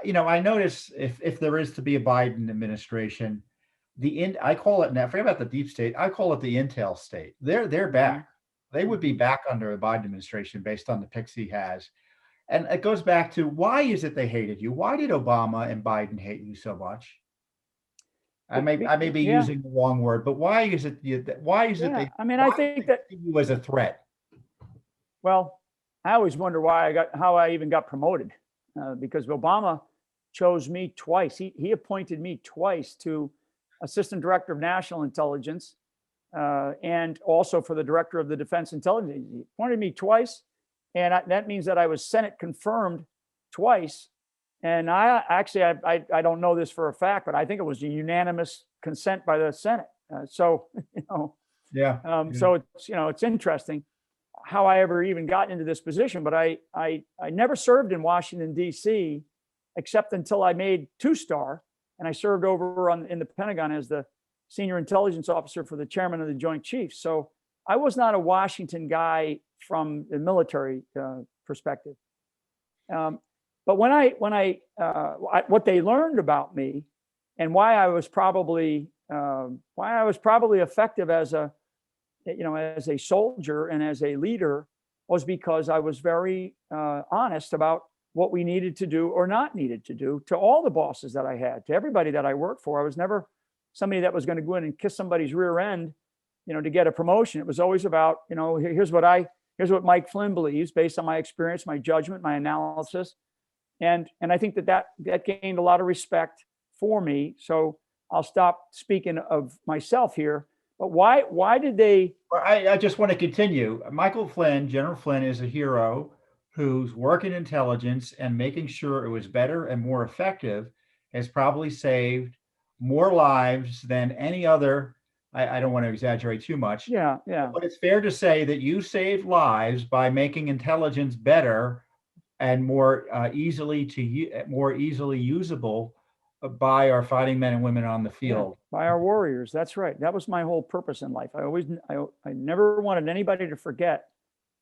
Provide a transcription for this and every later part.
I notice if there is to be a Biden administration, I call it now. Forget about the deep state. I call it the intel state. They're Hmm. back. They would be back under a Biden administration based on the picks he has. And it goes back to, why is it they hated you? Why did Obama and Biden hate you so much? I may be Yeah, using the wrong word, but why is it yeah. they I mean, why I do think they that, see you as a threat? well, I always wonder how I even got promoted, because Obama chose me twice. He appointed me twice to assistant director of national intelligence, and also for the director of the Defense Intelligence Agency. He appointed me twice, and that means that I was Senate confirmed twice. And I don't know this for a fact, but I think it was a unanimous consent by the Senate. So Yeah. Yeah. so it's interesting how I ever even got into this position. But I never served in Washington D.C. except until I made 2-star, and I served over in the Pentagon as the senior intelligence officer for the chairman of the Joint Chiefs. So I was not a Washington guy from the military perspective. Um, but what they learned about me, and why I was probably effective as a soldier and as a leader, was because I was very honest about what we needed to do or not needed to do to all the bosses that I had, to everybody that I worked for. I was never somebody that was going to go in and kiss somebody's rear end, to get a promotion. It was always about, here's what Mike Flynn believes based on my experience, my judgment, my analysis. And I think that gained a lot of respect for me. So I'll stop speaking of myself here. But why did they? Well, I just want to continue. Michael Flynn, General Flynn, is a hero whose work in intelligence and making sure it was better and more effective has probably saved more lives than any other. I don't want to exaggerate too much, Yeah, yeah. but it's fair to say that you saved lives by making intelligence better and more easily usable by our fighting men and women on the Yeah, field. by our warriors. That's right. That was my whole purpose in life. I never wanted anybody to forget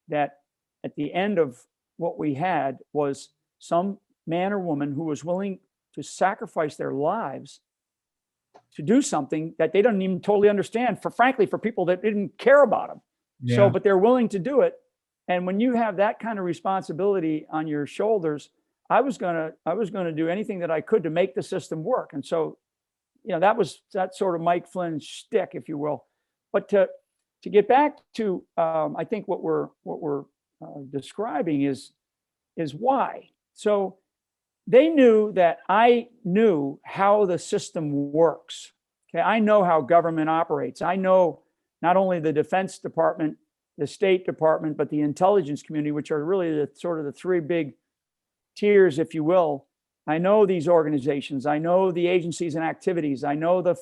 that at the end of what we had was some man or woman who was willing to sacrifice their lives to do something that they don't even totally understand, frankly, for people that didn't care about them. So, Yeah. but they're willing to do it. And when you have that kind of responsibility on your shoulders, I was gonna do anything that I could to make the system work. And so, that's sort of Mike Flynn's shtick, if you will. But to get back to, I think what we're describing is why. So they knew that I knew how the system works. Okay, I know how government operates. I know not only the Defense Department, the State Department, but the intelligence community, which are really the sort of the three big tiers, if you will. I know these organizations. I know the agencies and activities. I know the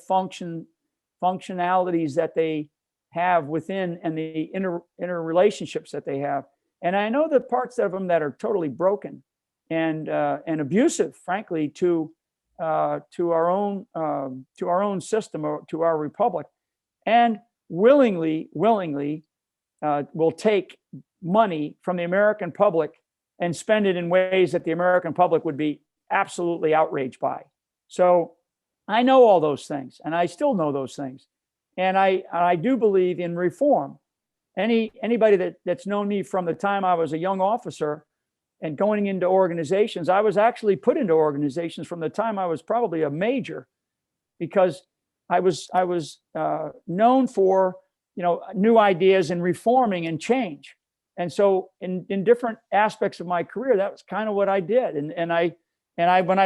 functionalities that they have within and the interrelationships that they have. And I know the parts of them that are totally broken and abusive, frankly, to our own system or to our republic, and willingly will take money from the American public and spend it in ways that the American public would be absolutely outraged by. So I know all those things, and I still know those things, and I do believe in reform. Anybody that's known me from the time I was a young officer and going into organizations, I was actually put into organizations from the time I was probably a major, because I was known for new ideas and reforming and change. And so in different aspects of my career, that was kind of what I did. When I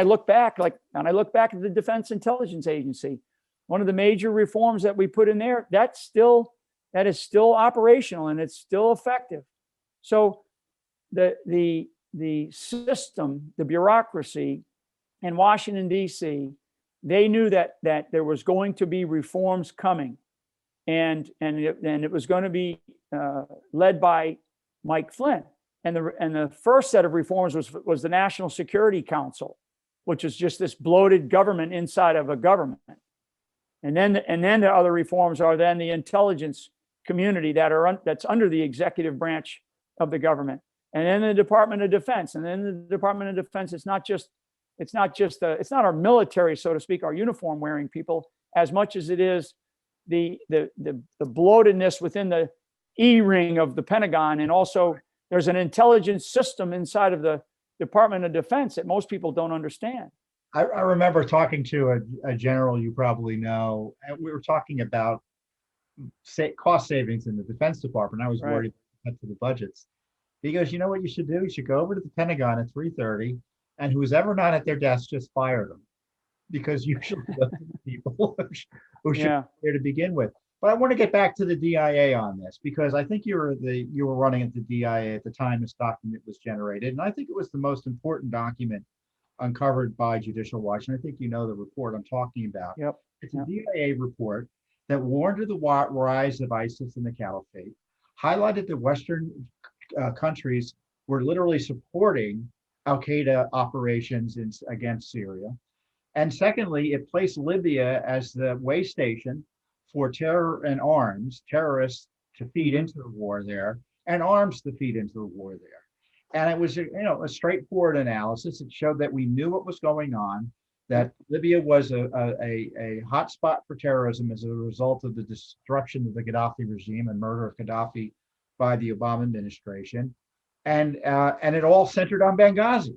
look back at the Defense Intelligence Agency, one of the major reforms that we put in there, that is still operational and it's still effective. So the system, the bureaucracy in Washington, D.C., they knew that there was going to be reforms coming, and it was going to be led by Mike Flynn. And the first set of reforms was the National Security Council, which is just this bloated government inside of a government. And then the other reforms are then the intelligence community that's under the executive branch of the government. And then the Department of Defense. And then the Department of Defense, it's not just it's not just it's not our military, so to speak, our uniform wearing people, as much as it is the bloatedness within the E-ring of the Pentagon. And also there's an intelligence system inside of the Department of Defense that most people don't understand. I remember talking to a general you probably know, and we were talking about cost savings in the Defense Department. I was worried about the budgets. He goes, you know what you should do? You should go over to the Pentagon at 3:30, and who's ever not at their desk, just fire them, because usually those are the people who should be there to begin with. But I want to get back to the DIA on this, because I think you were running at the DIA at the time this document was generated, and I think it was the most important document uncovered by Judicial Watch. And I think you know the report I'm talking about. Yep. It's a DIA report that warned of the rise of ISIS and the caliphate, highlighted that Western countries were literally supporting al-Qaeda operations against Syria. And secondly, it placed Libya as the way station for terror and arms, terrorists to feed into the war there, and arms to feed into the war there. And it was, a straightforward analysis. It showed that we knew what was going on, that Libya was a hot spot for terrorism as a result of the destruction of the Gaddafi regime and murder of Gaddafi by the Obama administration, and it all centered on Benghazi.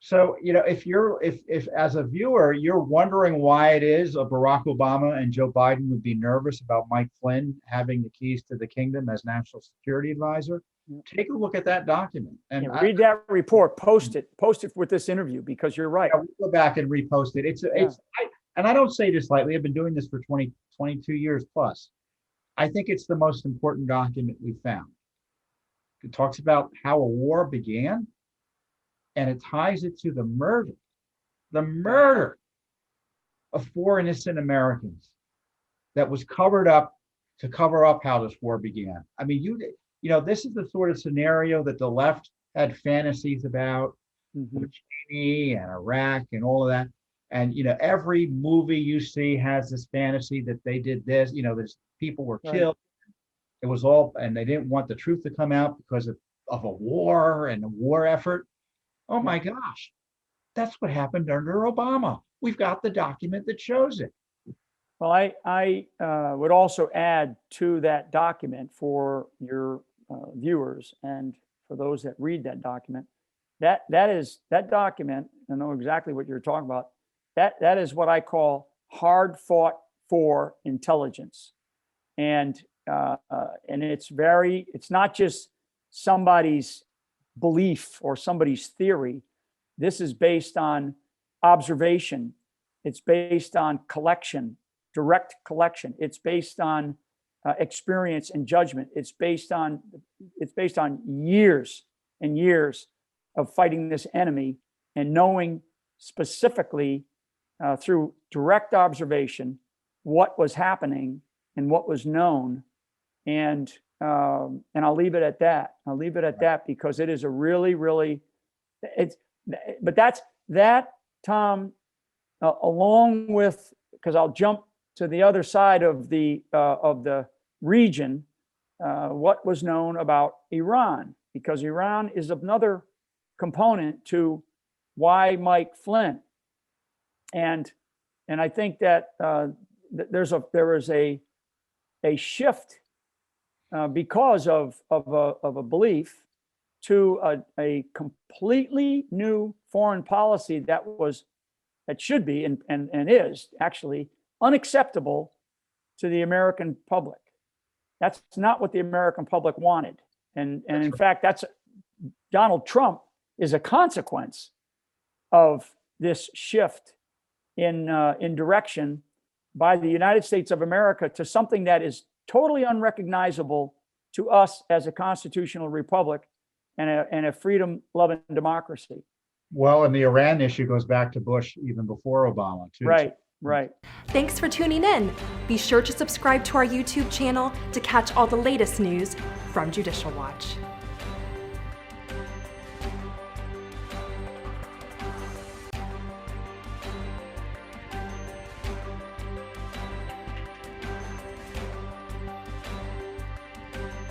So, if as a viewer you're wondering why it is Barack Obama and Joe Biden would be nervous about Mike Flynn having the keys to the kingdom as national security advisor, take a look at that document and read that report. Post it with this interview, because you're right. We'll go back and repost it. And I don't say this lightly. I've been doing this for 22 years plus. I think it's the most important document we found. It talks about how a war began, and it ties it to the murder of 4 innocent Americans that was covered up to cover up how this war began. I mean, this is the sort of scenario that the left had fantasies about, with Cheney and Iraq and all of that. And, every movie you see has this fantasy that they did this, there's people were killed. It was all, and they didn't want the truth to come out because of a war and a war effort. Oh my gosh, that's what happened under Obama. We've got the document that shows it. Well, I would also add to that document for your viewers and for those that read that document, that document, I know exactly what you're talking about. That is what I call hard fought for intelligence. And it's not just somebody's belief or somebody's theory. This is based on observation. It's based on collection, direct collection. It's based on experience and judgment. It's based on years and years of fighting this enemy and knowing specifically through direct observation what was happening and what was known. And I'll leave it at that. I'll leave it at that, because it is a really, really, but that's that, Tom, along with, because I'll jump to the other side of the region, what was known about Iran, because Iran is another component to why Mike Flynn. And I think that there is a shift because of a belief to a completely new foreign policy that should be and is actually unacceptable to the American public. That's not what the American public wanted. And in fact, Donald Trump is a consequence of this shift in direction by the United States of America to something that is totally unrecognizable to us as a constitutional republic and a freedom-loving democracy. Well, and the Iran issue goes back to Bush even before Obama, too. Right. Thanks for tuning in. Be sure to subscribe to our YouTube channel to catch all the latest news from Judicial Watch.